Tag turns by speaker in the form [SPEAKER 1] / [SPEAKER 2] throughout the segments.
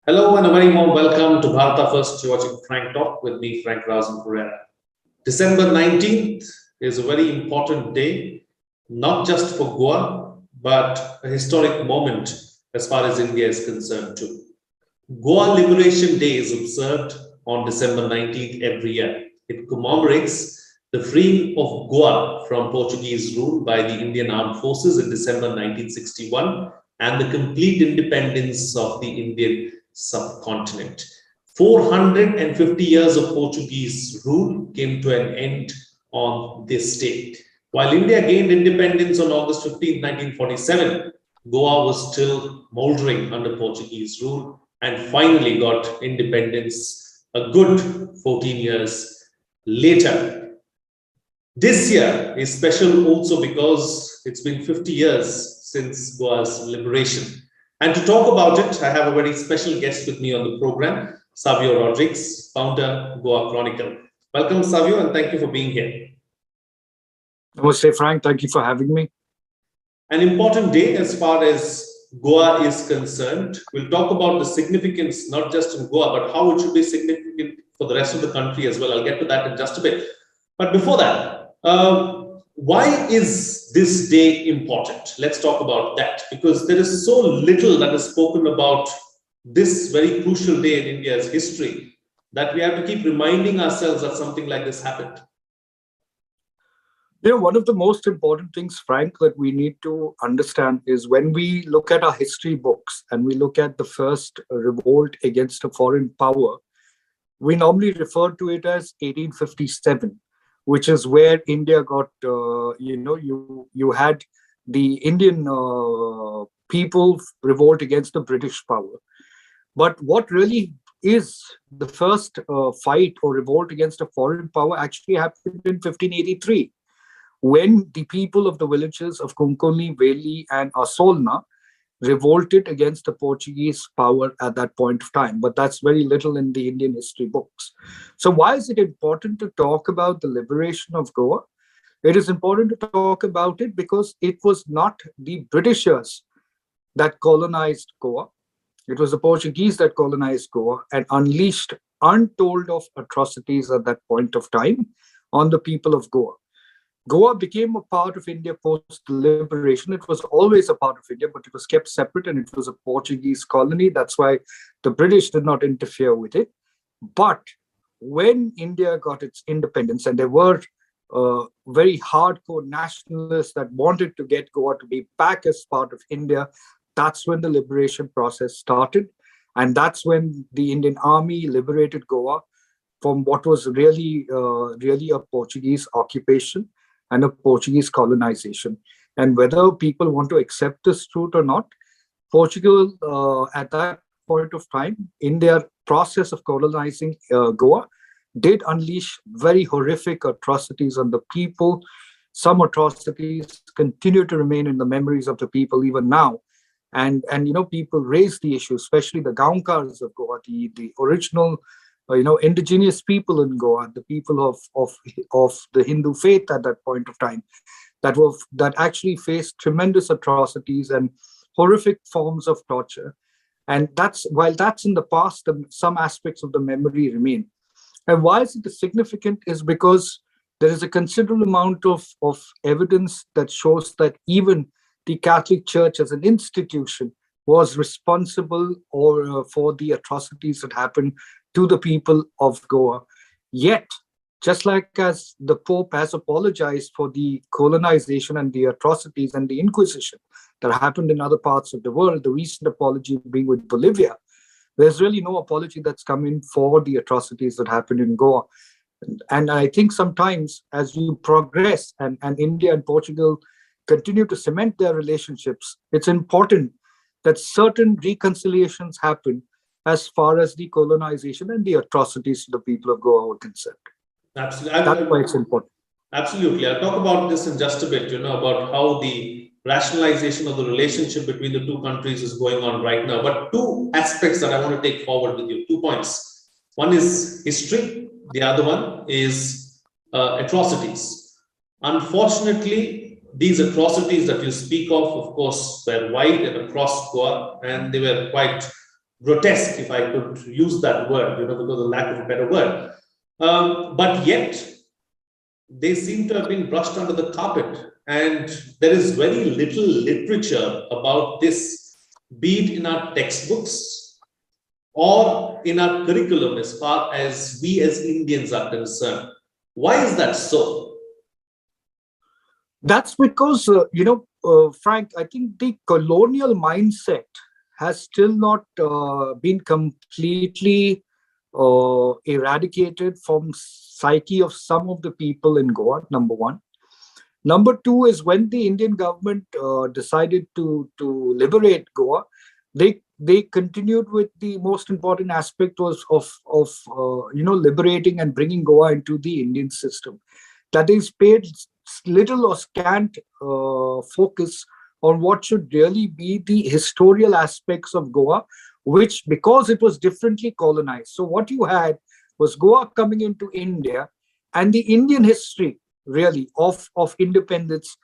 [SPEAKER 1] Hello and a very warm welcome to Bharata First. You're watching Frank Talk with me, frankrausanpereira. December 19th is a very important day, not just for Goa, but a historic moment as far as India is concerned too. Goa Liberation Day is observed on December 19th every year. It commemorates the freeing of Goa from Portuguese rule by the Indian Armed Forces in December 1961 and the complete independence of the Indian subcontinent. 450 years of Portuguese rule came to an end on this date. While India gained independence on August 15, 1947, Goa was still moldering under Portuguese rule and finally got independence a good 14 years later. This year is special also because it's been 50 years since Goa's liberation. And to talk about it, I have a very special guest with me on the program, Savio Rodrigues, founder, Goa Chronicle. Welcome, Savio, and thank you for being here.
[SPEAKER 2] Namaste, Frank. Thank you for having me.
[SPEAKER 1] An important day as far as Goa is concerned. We'll talk about the significance, not just in Goa, but how it should be significant for the rest of the country as well. I'll get to that in just a bit. But before that, why is this day important? Let's talk about that, because there is so little that is spoken about this very crucial day in India's history that we have to keep reminding ourselves that something like this happened.
[SPEAKER 2] You know, one of the most important things, Frank, that we need to understand is when we look at our history books and we look at the first revolt against a foreign power, we normally refer to it as 1857. Which is where India got, you had the Indian people revolt against the British power. But what really is the first fight or revolt against a foreign power actually happened in 1583, when the people of the villages of Kunkoni, Veli, and Asolna revolted against the Portuguese power at that point of time. But that's very little in the Indian history books. So why is it important to talk about the liberation of Goa? It is important to talk about it because it was not the Britishers that colonized Goa. It was the Portuguese that colonized Goa and unleashed untold of atrocities at that point of time on the people of Goa. Goa became a part of India post-liberation. It was always a part of India, but it was kept separate and it was a Portuguese colony. That's why the British did not interfere with it. But when India got its independence, and there were very hardcore nationalists that wanted to get Goa to be back as part of India, that's when the liberation process started. And that's when the Indian army liberated Goa from what was really a Portuguese occupation and a Portuguese colonization. And whether people want to accept this truth or not, Portugal at that point of time, in their process of colonizing Goa, did unleash very horrific atrocities on the people. Some atrocities continue to remain in the memories of the people even now. And people raise the issue, especially the Gaunkars of Goa, the original indigenous people in Goa, the people of the Hindu faith at that point of time, that actually faced tremendous atrocities and horrific forms of torture. And while that's in the past, some aspects of the memory remain. And why is it significant is because there is a considerable amount of evidence that shows that even the Catholic Church as an institution was responsible for the atrocities that happened to the people of Goa. Yet, just like as the Pope has apologized for the colonization and the atrocities and the Inquisition that happened in other parts of the world, the recent apology being with Bolivia, there's really no apology that's come in for the atrocities that happened in Goa. And I think sometimes as we progress and India and Portugal continue to cement their relationships, it's important that certain reconciliations happen as far as the colonization and the atrocities to the people of Goa were concerned.
[SPEAKER 1] Absolutely.
[SPEAKER 2] That's why it's important.
[SPEAKER 1] Absolutely. I'll talk about this in just a bit, about how the rationalization of the relationship between the two countries is going on right now. But two aspects that I want to take forward with you, 2 points. One is history. The other one is atrocities. Unfortunately, these atrocities that you speak of course, were wide and across Goa, and they were quite grotesque, if I could use that word, because of lack of a better word. But yet, they seem to have been brushed under the carpet. And there is very little literature about this, be it in our textbooks or in our curriculum as far as we as Indians are concerned. Why is that so?
[SPEAKER 2] That's because, Frank, I think the colonial mindset has still not been completely eradicated from psyche of some of the people in Goa, number one. Number two is when the Indian government decided to liberate Goa, they continued with the most important aspect was of liberating and bringing Goa into the Indian system. That is, paid little or scant focus on what should really be the historical aspects of Goa, which, because it was differently colonized. So what you had was Goa coming into India, and the Indian history really of independence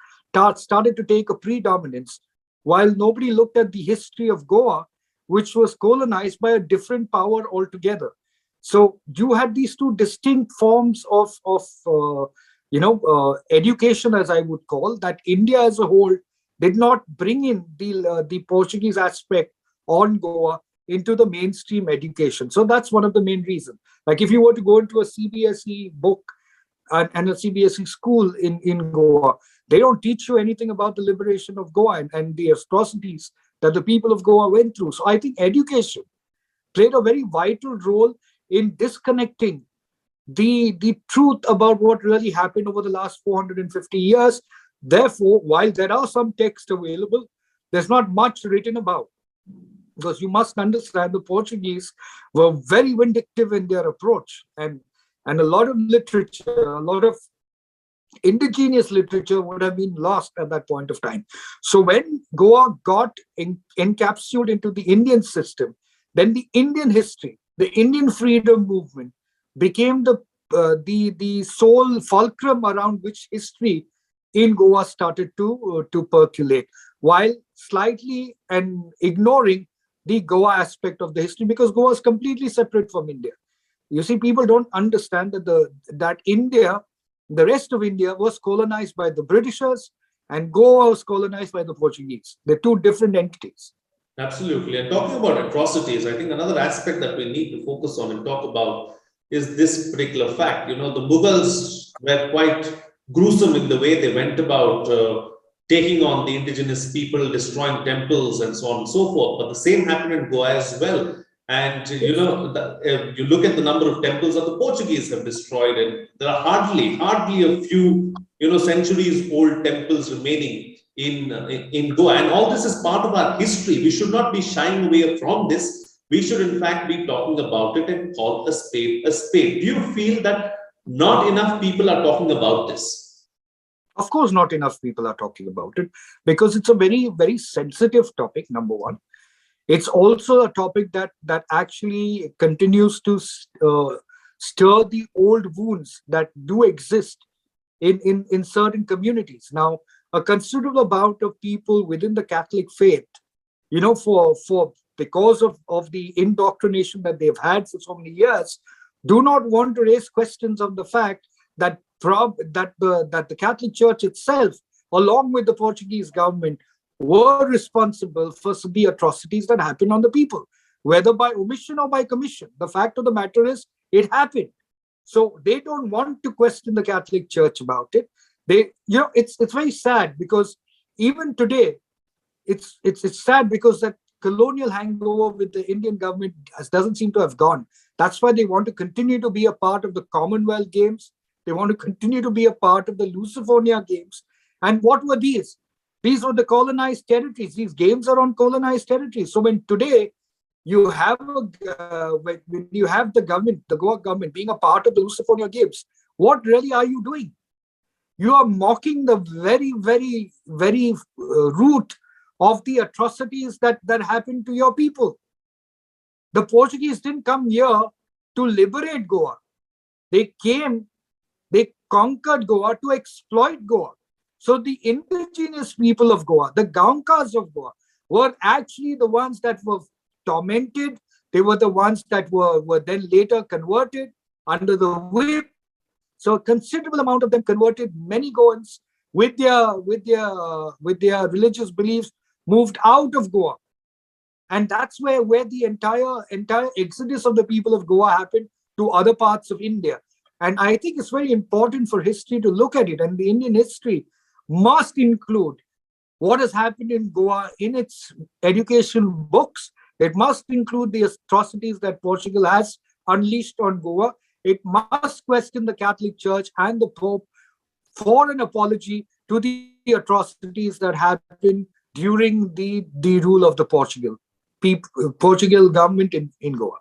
[SPEAKER 2] started to take a predominance, while nobody looked at the history of Goa, which was colonized by a different power altogether. So you had these two distinct forms of education, as I would call that. India as a whole did not bring in the Portuguese aspect on Goa into the mainstream education. So that's one of the main reasons. Like if you were to go into a CBSE book and a CBSE school in Goa, they don't teach you anything about the liberation of Goa and the atrocities that the people of Goa went through. So I think education played a very vital role in disconnecting the truth about what really happened over the last 450 years. Therefore, while there are some texts available, there's not much written about. Because you must understand, the Portuguese were very vindictive in their approach, and a lot of literature, a lot of indigenous literature would have been lost at that point of time. So when Goa got encapsulated into the Indian system, then the Indian history, the Indian freedom movement became the sole fulcrum around which history in Goa started to percolate, while slightly and ignoring the Goa aspect of the history, because Goa is completely separate from India. You see, people don't understand that India, the rest of India, was colonized by the Britishers, and Goa was colonized by the Portuguese. They're two different entities.
[SPEAKER 1] Absolutely. And talking about atrocities, I think another aspect that we need to focus on and talk about is this particular fact. The Mughals were quite gruesome in the way they went about taking on the indigenous people, destroying temples, and so on and so forth. But the same happened in Goa as well. And you look at the number of temples that the Portuguese have destroyed, and there are hardly a few centuries old temples remaining in Goa. And all this is part of our history. We should not be shying away from this. We should in fact be talking about it and call a spade a spade. Do you feel that not enough people are talking about this?
[SPEAKER 2] Of course, not enough people are talking about it, because it's a very, very sensitive topic, number one. It's also a topic that actually continues to stir the old wounds that do exist in certain communities. Now, a considerable amount of people within the Catholic faith, because of the indoctrination that they've had for so many years, do not want to raise questions of the fact that the Catholic Church itself, along with the Portuguese government, were responsible for the atrocities that happened on the people, whether by omission or by commission. The fact of the matter is, it happened. So they don't want to question the Catholic Church about it. It's very sad, because even today, it's sad because that colonial hangover with the Indian government doesn't seem to have gone. That's why they want to continue to be a part of the Commonwealth Games. They want to continue to be a part of the Lusophone Games. And what were these? These were the colonized territories. These games are on colonized territories. So when today you have when you have the government, the Goa government, being a part of the Lusophone Games, what really are you doing? You are mocking the very, very, very root of the atrocities that happened to your people. The Portuguese didn't come here to liberate Goa. They conquered Goa to exploit Goa. So the indigenous people of Goa, the Gaonkas of Goa, were actually the ones that were tormented, They were the ones that were then later converted under the whip. So a considerable amount of them converted. Many Goans with their religious beliefs moved out of Goa. And that's where the entire exodus of the people of Goa happened to other parts of India. And I think it's very important for history to look at it. And the Indian history must include what has happened in Goa in its education books. It must include the atrocities that Portugal has unleashed on Goa. It must question the Catholic Church and the Pope for an apology to the atrocities that happened during the rule of the Portugal government in Goa.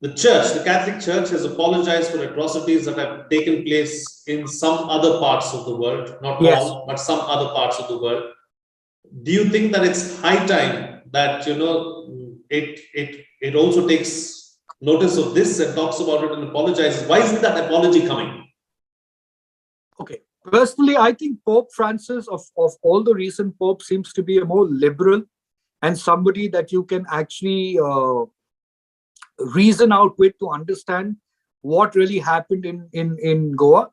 [SPEAKER 1] The church, the Catholic Church, has apologized for atrocities that have taken place in some other parts of the world, not all, but some other parts of the world. Do you think that it's high time that it also takes notice of this and talks about it and apologizes? Why isn't that apology coming?
[SPEAKER 2] Okay. Personally, I think Pope Francis, of all the recent popes, seems to be a more liberal and somebody that you can actually reason out with to understand what really happened in Goa.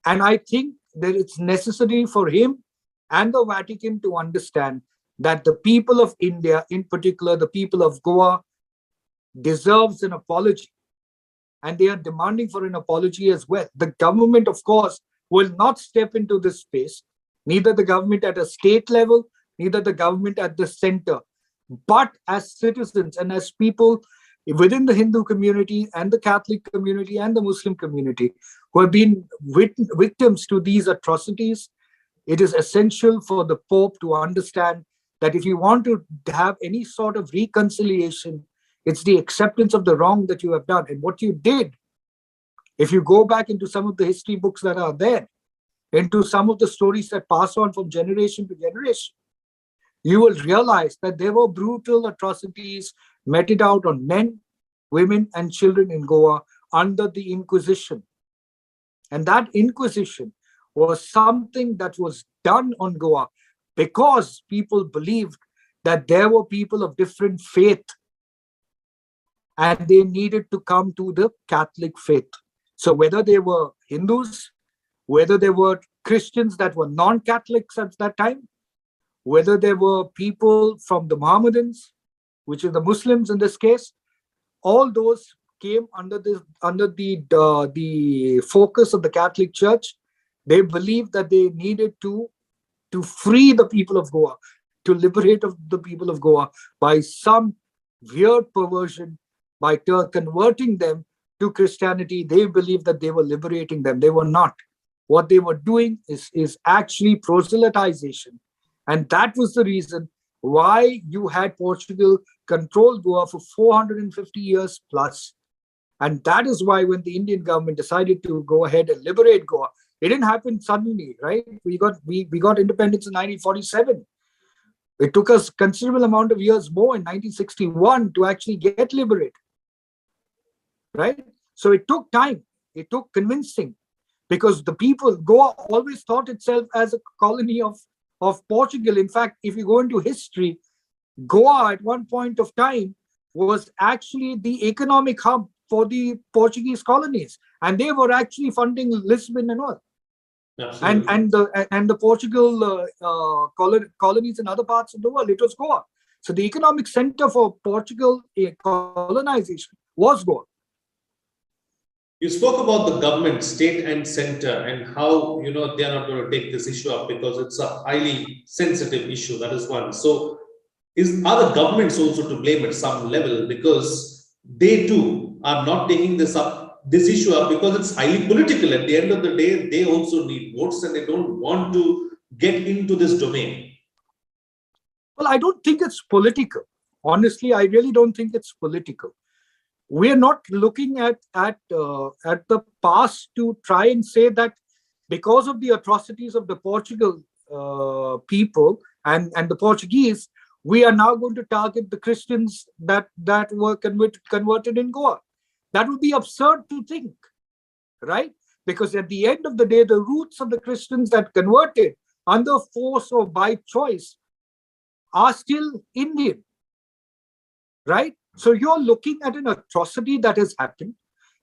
[SPEAKER 2] And I think that it's necessary for him and the Vatican to understand that the people of India, in particular, the people of Goa, deserves an apology. And they are demanding for an apology as well. The government, of course, will not step into this space, neither the government at a state level, neither the government at the center. But as citizens and as people within the Hindu community and the Catholic community and the Muslim community who have been victims to these atrocities, it is essential for the Pope to understand that if you want to have any sort of reconciliation, it's the acceptance of the wrong that you have done. And what you did, if you go back into some of the history books that are there, into some of the stories that pass on from generation to generation, you will realize that there were brutal atrocities meted out on men, women, and children in Goa under the Inquisition. And that Inquisition was something that was done on Goa because people believed that there were people of different faith and they needed to come to the Catholic faith. So whether they were Hindus, whether they were Christians that were non-Catholics at that time, whether there were people from the Mohammedans, which is the Muslims in this case, all those came under the focus of the Catholic Church. They believed that they needed to free the people of Goa, to liberate the people of Goa by some weird perversion, by converting them to Christianity. They believed that they were liberating them. They were not. What they were doing is actually proselytization. And that was the reason why you had Portugal control Goa for 450 years plus. And that is why when the Indian government decided to go ahead and liberate Goa, it didn't happen suddenly, right? We got independence in 1947. It took us a considerable amount of years more in 1961 to actually get liberated, right? So it took time. It took convincing because the people, Goa always thought itself as a colony of Portugal. In fact, if you go into history, Goa at one point of time was actually the economic hub for the Portuguese colonies, and they were actually funding Lisbon and all.
[SPEAKER 1] Absolutely.
[SPEAKER 2] And the Portugal colonies in other parts of the world, it was Goa. So the economic center for Portugal colonization was Goa.
[SPEAKER 1] You spoke about the government, state and center, and how they are not going to take this issue up because it's a highly sensitive issue. That is one. So, are the governments also to blame at some level because they too are not taking this issue up because it's highly political? At the end of the day, they also need votes and they don't want to get into this domain.
[SPEAKER 2] Well, I don't think it's political. Honestly, I really don't think it's political. We are not looking at the past to try and say that because of the atrocities of the Portugal people and the Portuguese, we are now going to target the Christians that were converted in Goa. That would be absurd to think, right? Because at the end of the day, the roots of the Christians that converted under force or by choice are still Indian, right? So you're looking at an atrocity that has happened.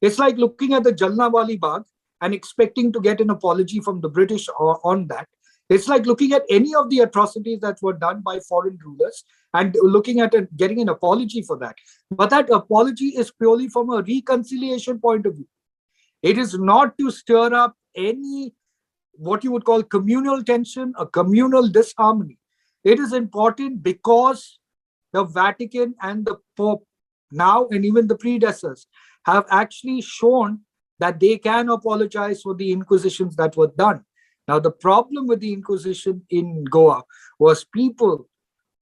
[SPEAKER 2] It's like looking at the Jallianwala Bagh and expecting to get an apology from the British on that. It's like looking at any of the atrocities that were done by foreign rulers and looking at it, getting an apology for that. But that apology is purely from a reconciliation point of view. It is not to stir up any, what you would call communal tension, a communal disharmony. It is important because the Vatican and the Pope now, and even the predecessors, have actually shown that they can apologize for the inquisitions that were done. Now, the problem with the Inquisition in Goa was people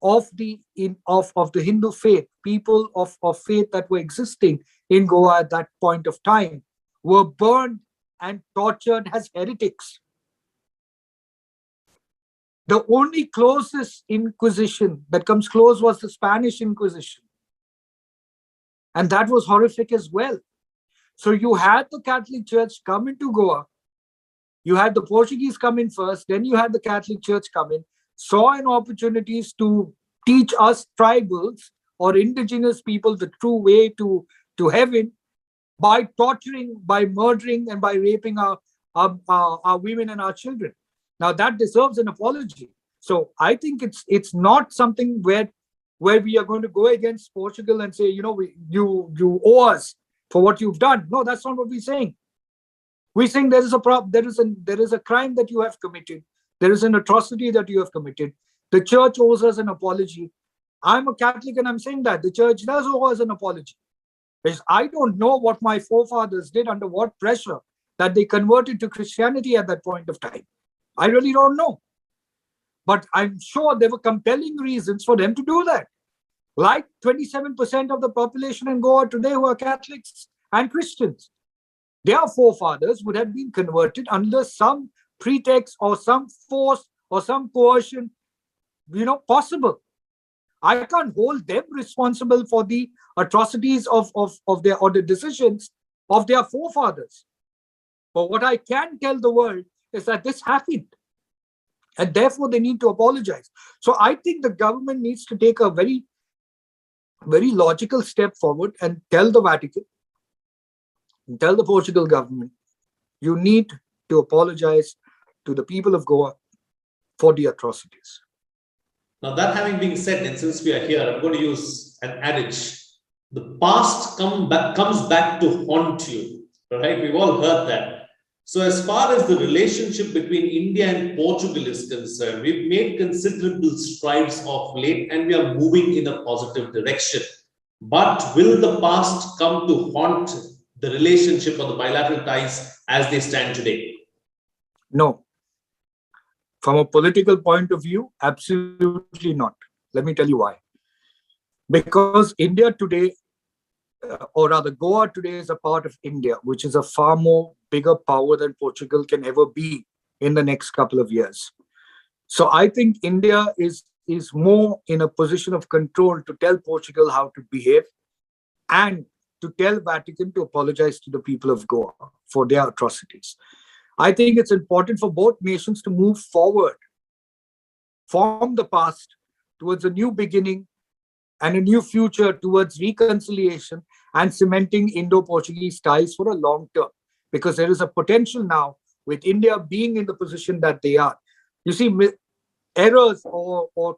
[SPEAKER 2] of the Hindu faith, people of faith that were existing in Goa at that point of time, were burned and tortured as heretics. The only closest Inquisition that comes close was the Spanish Inquisition. And that was horrific as well. So you had the Catholic Church come into Goa. You had the Portuguese come in first, then you had the Catholic Church come in, saw an opportunities to teach us tribals or indigenous people the true way to heaven by torturing, by murdering, and by raping our women and our children. Now that deserves an apology. So I think it's not something where we are going to go against Portugal and say, you owe us for what you've done. No, that's not what we're saying. We're saying there is a crime that you have committed. There is an atrocity that you have committed. The church owes us an apology. I'm a Catholic and I'm saying that the church does owe us an apology. Because I don't know what my forefathers did, under what pressure that they converted to Christianity at that point of time. I really don't know. But I'm sure there were compelling reasons for them to do that. Like 27% of the population in Goa today who are Catholics and Christians. Their forefathers would have been converted under some pretext or some force or some coercion, possible. I can't hold them responsible for the atrocities of the decisions of their forefathers. But what I can tell the world is that this happened. And therefore they need to apologize. So I think the government needs to take a very, very logical step forward and tell the Vatican, tell the Portugal government, you need to apologize to the people of Goa for the atrocities.
[SPEAKER 1] Now, that having been said, and since we are here, I'm going to use an adage. The past comes back to haunt you, right? We've all heard that. So as far as the relationship between India and Portugal is concerned, we've made considerable strides of late and we are moving in a positive direction. But will the past come to haunt the relationship or the bilateral ties as they stand today?
[SPEAKER 2] No. From a political point of view, absolutely not. Let me tell you why. Because India today, or rather Goa today, is a part of India, which is a far more bigger power than Portugal can ever be in the next couple of years. So I think India is more in a position of control to tell Portugal how to behave and to tell Vatican to apologize to the people of Goa for their atrocities. I think it's important for both nations to move forward from the past towards a new beginning and a new future towards reconciliation and cementing Indo-Portuguese ties for a long term. Because there is a potential now with India being in the position that they are. You see, errors or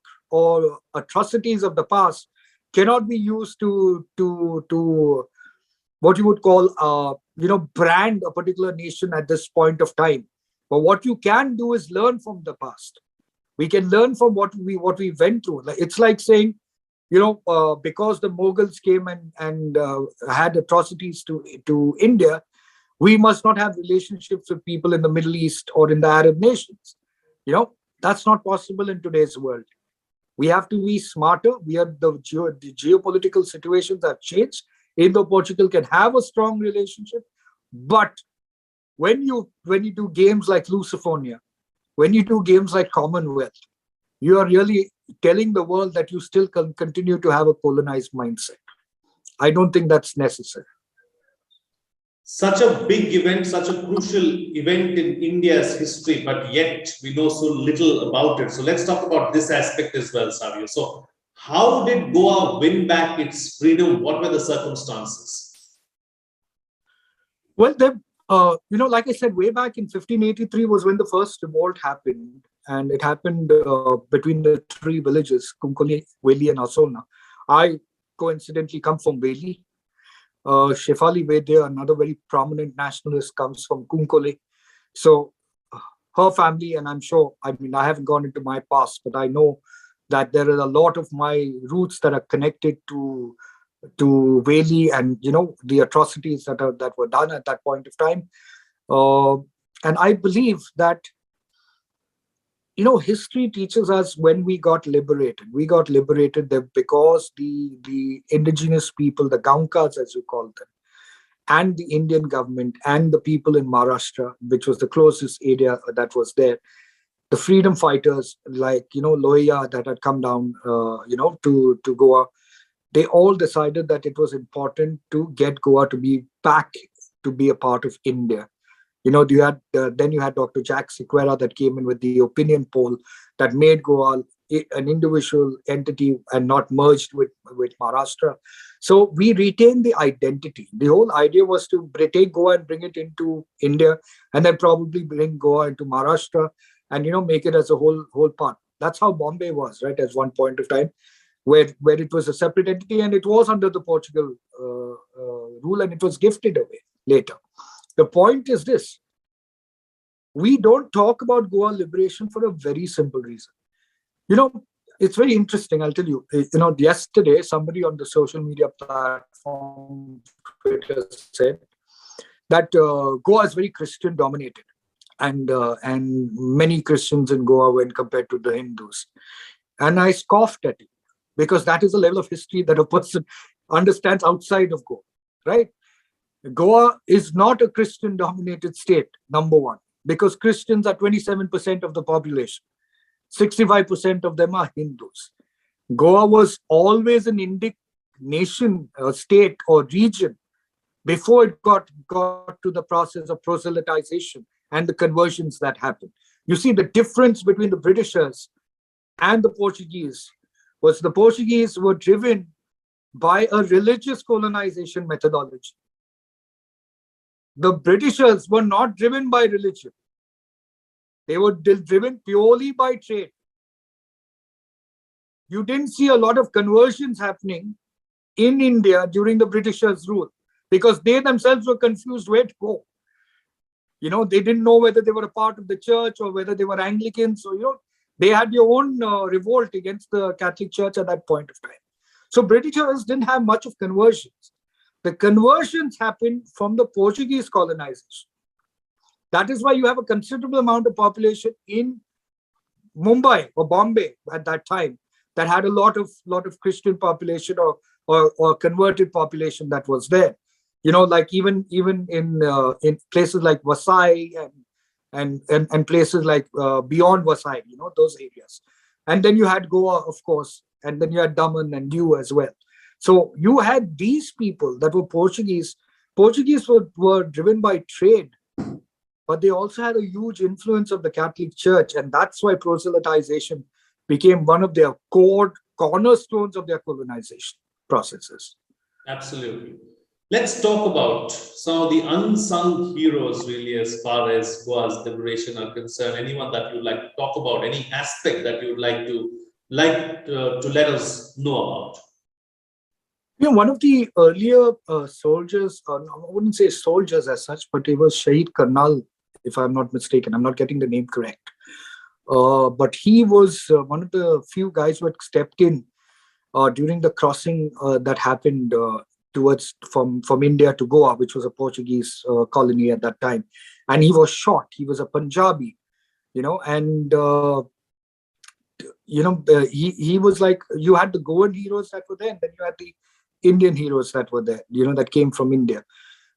[SPEAKER 2] atrocities of the past cannot be used to what you would call brand a particular nation at this point of time. But what you can do is learn from the past. We can learn from what we went through. It's like saying, because the Mughals came and had atrocities to India, we must not have relationships with people in the Middle East or in the Arab nations. That's not possible in today's world. We have to be smarter. The geopolitical situations have changed. Indo-Portugal can have a strong relationship, but when you do games like Lusophobia, when you do games like Commonwealth, you are really telling the world that you still continue to have a colonized mindset. I don't think that's necessary.
[SPEAKER 1] Such a big event, such a crucial event in India's history, but yet we know so little about it. So let's talk about this aspect as well, Savio. So How did Goa win back its freedom? What were the circumstances?
[SPEAKER 2] Well, like I said, way back in 1583 was when the first revolt happened, and it happened between the three villages, Kunkoli, Veli, and Asolna. I coincidentally come from Veli. Shefali Vedya, another very prominent nationalist, comes from Kunkole. So her family, and I'm sure, I mean, I haven't gone into my past, but I know that there are a lot of my roots that are connected to Veli, and the atrocities that were done at that point of time. And I believe that history teaches us when we got liberated. We got liberated there because the indigenous people, the Gaunkas as you call them, and the Indian government and the people in Maharashtra, which was the closest area that was there, the freedom fighters like Loya that had come down to Goa, they all decided that it was important to get Goa to be back to be a part of India. Then you had Dr. Jack Sequeira that came in with the opinion poll that made Goa an individual entity and not merged with Maharashtra. So we retained the identity. The whole idea was to take Goa and bring it into India, and then probably bring Goa into Maharashtra and make it as a whole part. That's how Bombay was, right? At one point of time, where it was a separate entity, and it was under the Portugal rule, and it was gifted away later. The point is this: we don't talk about Goa liberation for a very simple reason. It's very interesting. I'll tell you. Yesterday, somebody on the social media platform Twitter said that Goa is very Christian dominated, and many Christians in Goa when compared to the Hindus. And I scoffed at it, because that is a level of history that a person understands outside of Goa, right? Goa is not a Christian dominated state, number one, because Christians are 27% of the population. 65% of them are Hindus. Goa was always an Indic nation, state or region before it got to the process of proselytization and the conversions that happened. You see, the difference between the Britishers and the Portuguese was the Portuguese were driven by a religious colonization methodology. The Britishers were not driven by religion. They were driven purely by trade. You didn't see a lot of conversions happening in India during the Britishers' rule, because they themselves were confused where to go. They didn't know whether they were a part of the church or whether they were Anglicans. So, they had their own revolt against the Catholic Church at that point of time. So Britishers didn't have much of conversions. The conversions happened from the Portuguese colonization. That is why you have a considerable amount of population in Mumbai or Bombay at that time that had a lot of Christian population or converted population that was there. Like even in places like Vasai and places like beyond Vasai, those areas. And then you had Goa, of course, and then you had Daman and Diu as well. So you had these people that were Portuguese. Portuguese were driven by trade, but they also had a huge influence of the Catholic Church, and that's why proselytization became one of their cornerstones of their colonization processes.
[SPEAKER 1] Absolutely. Let's talk about some of the unsung heroes, really, as far as Goa's liberation are concerned. Anyone that you'd like to talk about, any aspect that you'd like to let us know about?
[SPEAKER 2] One of the earlier soldiers, I wouldn't say soldiers as such, but it was Shahid Karnal, if I'm not mistaken. I'm not getting the name correct. But he was one of the few guys who had stepped in during the crossing that happened from India to Goa, which was a Portuguese colony at that time. And he was shot. He was a Punjabi, and he was like, you had the Goan heroes that were there, and then you had the Indian heroes that were there, that came from India.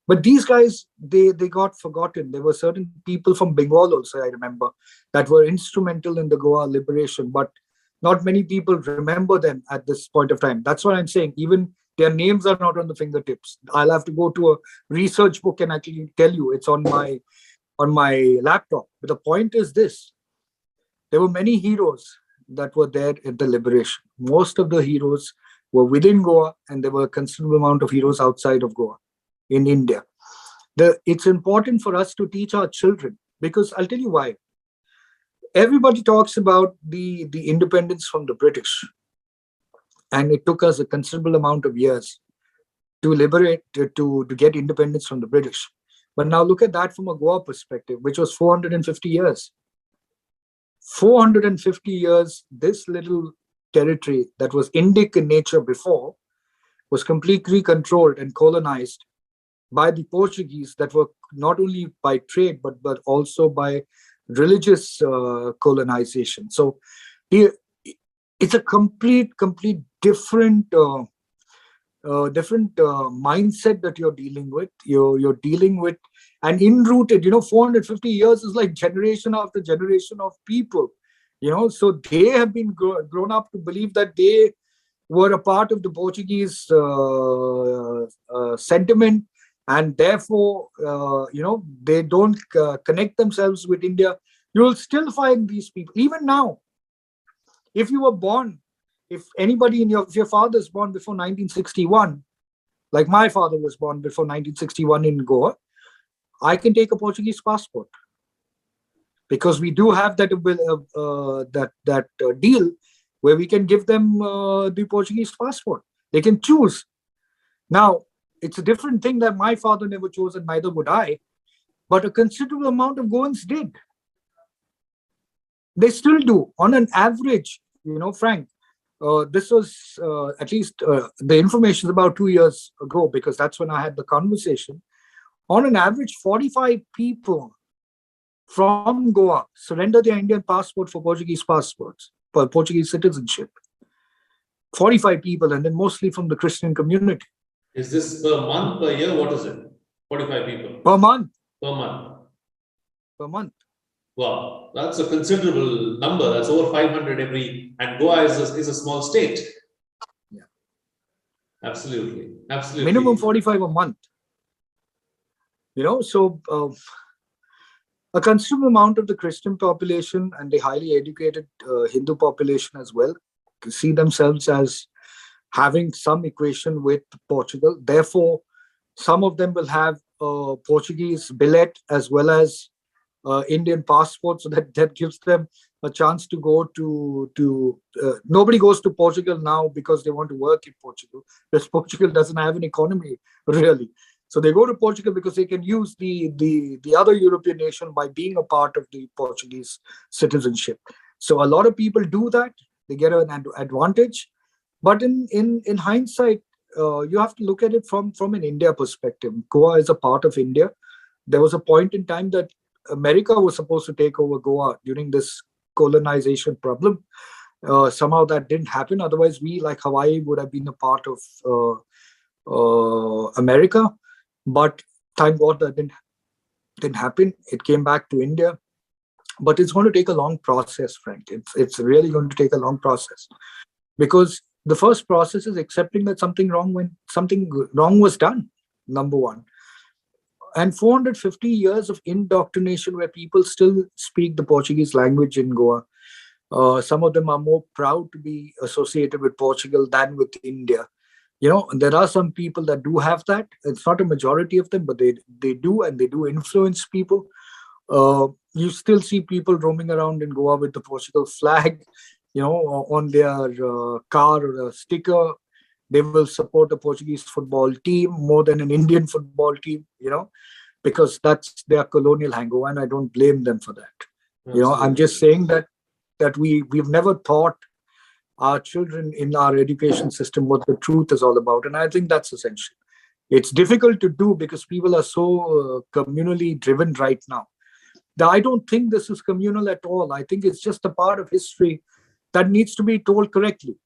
[SPEAKER 2] But these guys, they got forgotten. There were certain people from Bengal also, I remember, that were instrumental in the Goa liberation, but not many people remember them at this point of time. That's what I'm saying. Even their names are not on the fingertips. I'll have to go to a research book and actually tell you it's on my laptop. But the point is this: there were many heroes that were there at the liberation. Most of the heroes were within Goa, and there were a considerable amount of heroes outside of Goa in India. It's important for us to teach our children, because I'll tell you why. Everybody talks about the independence from the British, and it took us a considerable amount of years to liberate, to get independence from the British. But now look at that from a Goa perspective, which was 450 years. 450 years, this little territory that was Indic in nature before was completely controlled and colonized by the Portuguese, that were not only by trade, but also by religious colonization. So here, it's a complete different mindset that you're dealing with. You're dealing with and enrooted. 450 years is like generation after generation of people. So they have been grown up to believe that they were a part of the Portuguese sentiment, and therefore, they don't connect themselves with India. You will still find these people even now. If you were born, if anybody if your father is born before 1961, like my father was born before 1961 in Goa, I can take a Portuguese passport, because we do have that deal where we can give them the Portuguese passport. They can choose. Now, it's a different thing that my father never chose, and neither would I, but a considerable amount of Goans did. They still do, on an average, Frank. This was at least the information is about 2 years ago, because that's when I had the conversation. On an average, 45 people from Goa surrender their Indian passport for Portuguese passports, for Portuguese citizenship. 45 people, and then mostly from the Christian community.
[SPEAKER 1] Is this per month, per year? What is it? 45 people?
[SPEAKER 2] Per month.
[SPEAKER 1] Per month.
[SPEAKER 2] Per month.
[SPEAKER 1] Wow, that's a considerable number. That's over 500 every, and Goa is a small state.
[SPEAKER 2] Yeah.
[SPEAKER 1] Absolutely.
[SPEAKER 2] Minimum 45 a month. So a considerable amount of the Christian population and the highly educated Hindu population as well see themselves as having some equation with Portugal. Therefore, some of them will have a Portuguese billet as well as Indian passport, so that gives them a chance to go to nobody goes to Portugal now because they want to work in Portugal, because Portugal doesn't have an economy really. So they go to Portugal because they can use the other European nation by being a part of the Portuguese citizenship. So a lot of people do that. They get an advantage. But in hindsight, you have to look at it from an India perspective. Goa is a part of India. There was a point in time that America was supposed to take over Goa during this colonization problem. Somehow that didn't happen. Otherwise, we, like Hawaii, would have been a part of America. But thank God that didn't happen. It came back to India. But it's going to take a long process, Frank. It's really going to take a long process, because the first process is accepting that something wrong was done, number one. And 450 years of indoctrination where people still speak the Portuguese language in Goa. Some of them are more proud to be associated with Portugal than with India. There are some people that do have that. It's not a majority of them, but they do, and they do influence people. You still see people roaming around in Goa with the Portugal flag, on their car or a sticker. They will support a Portuguese football team more than an Indian football team, because that's their colonial hangover, and I don't blame them for that.
[SPEAKER 1] Absolutely.
[SPEAKER 2] I'm just saying that we've never taught our children in our education system what the truth is all about, and I think that's essential. It's difficult to do because people are so communally driven right now. I don't think this is communal at all. I think it's just a part of history that needs to be told correctly.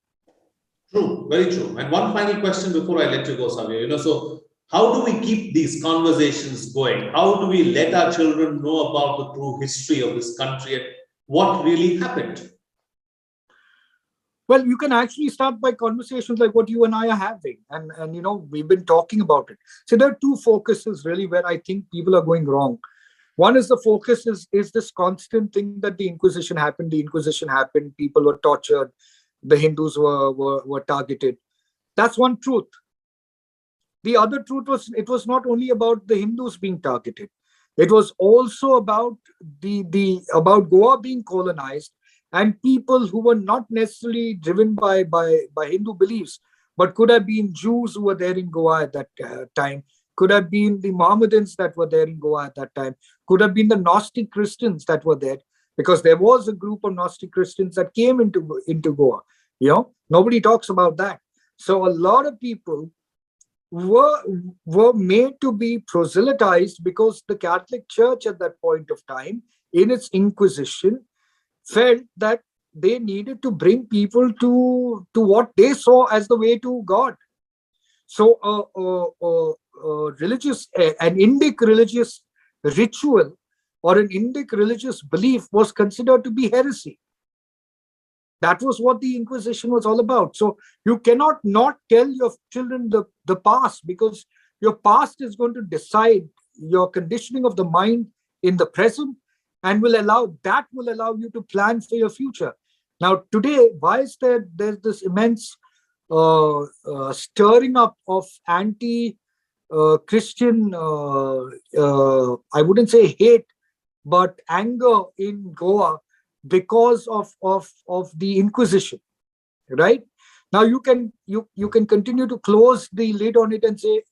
[SPEAKER 1] True, very true. And one final question before I let you go, Savio. So how do we keep these conversations going? How do we let our children know about the true history of this country and what really happened?
[SPEAKER 2] Well, you can actually start by conversations like what you and I are having. And we've been talking about it. So there are two focuses really where I think people are going wrong. One is the focus is this constant thing that the Inquisition happened, people were tortured, the Hindus were targeted. That's one truth. The other truth was it was not only about the Hindus being targeted. It was also about about Goa being colonized and people who were not necessarily driven by Hindu beliefs, but could have been Jews who were there in Goa at that time, could have been the Mohammedans that were there in Goa at that time, could have been the Gnostic Christians that were there, because there was a group of Gnostic Christians that came into Goa. Nobody talks about that. So a lot of people were made to be proselytized because the Catholic Church at that point of time, in its Inquisition, felt that they needed to bring people to what they saw as the way to God. So an Indic religious ritual or an Indic religious belief was considered to be heresy. That was what the Inquisition was all about. So you cannot not tell your children the past, because your past is going to decide your conditioning of the mind in the present, and will allow you to plan for your future. Now, today, why is there's this immense stirring up of anti-Christian, I wouldn't say hate, but anger in Goa because of the Inquisition, right? Now you can continue to close the lid on it and say,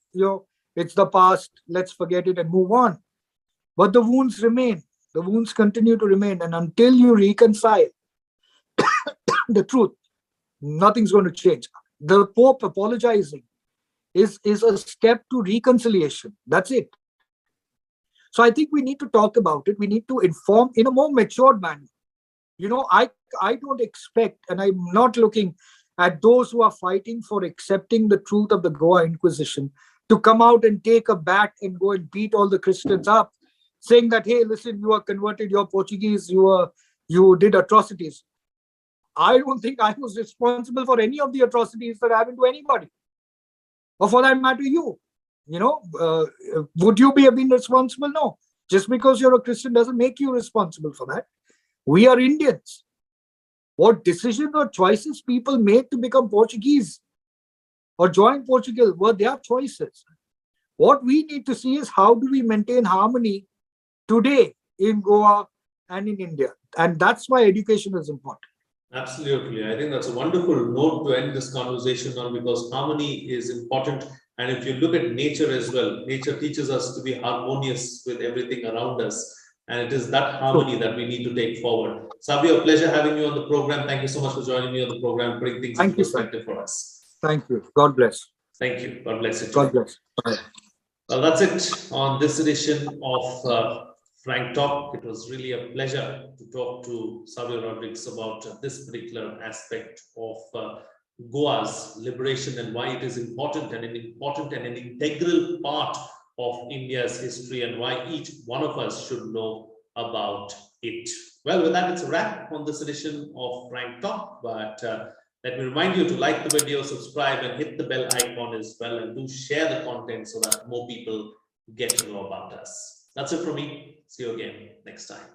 [SPEAKER 2] it's the past, let's forget it and move on. But the wounds remain. The wounds continue to remain, and until you reconcile the truth, nothing's going to change. The Pope apologizing is a step to reconciliation. That's it. So I think we need to talk about it. We need to inform in a more matured manner. I don't expect, and I'm not looking at those who are fighting for accepting the truth of the Goa Inquisition to come out and take a bat and go and beat all the Christians up, saying that, hey, listen, you are converted, you're Portuguese, you did atrocities. I don't think I was responsible for any of the atrocities that happened to anybody, or for that matter, you. Would you have been responsible? No. Just because you're a Christian doesn't make you responsible for that. We are Indians. What decisions or choices people made to become Portuguese or join Portugal were their choices. What we need to see is how do we maintain harmony today in Goa and in India. And that's why education is important.
[SPEAKER 1] Absolutely. I think that's a wonderful note to end this conversation on, because harmony is important. And if you look at nature as well, nature teaches us to be harmonious with everything around us. And it is that harmony that we need to take forward. Savio, a pleasure having you on the program. Thank you so much for joining me on the program, putting things into perspective for us.
[SPEAKER 2] Thank you. God bless.
[SPEAKER 1] Thank you. God bless you.
[SPEAKER 2] God bless. Bye.
[SPEAKER 1] Well, that's it on this edition of Frank Talk. It was really a pleasure to talk to Savio Rodrigues about this particular aspect of Goa's liberation and why it is important and an integral part of India's history, and why each one of us should know about it. Well, with that, it's a wrap on this edition of Frank Talk. But let me remind you to like the video, subscribe, and hit the bell icon as well, and do share the content so that more people get to know about us. That's it from me. See you again next time.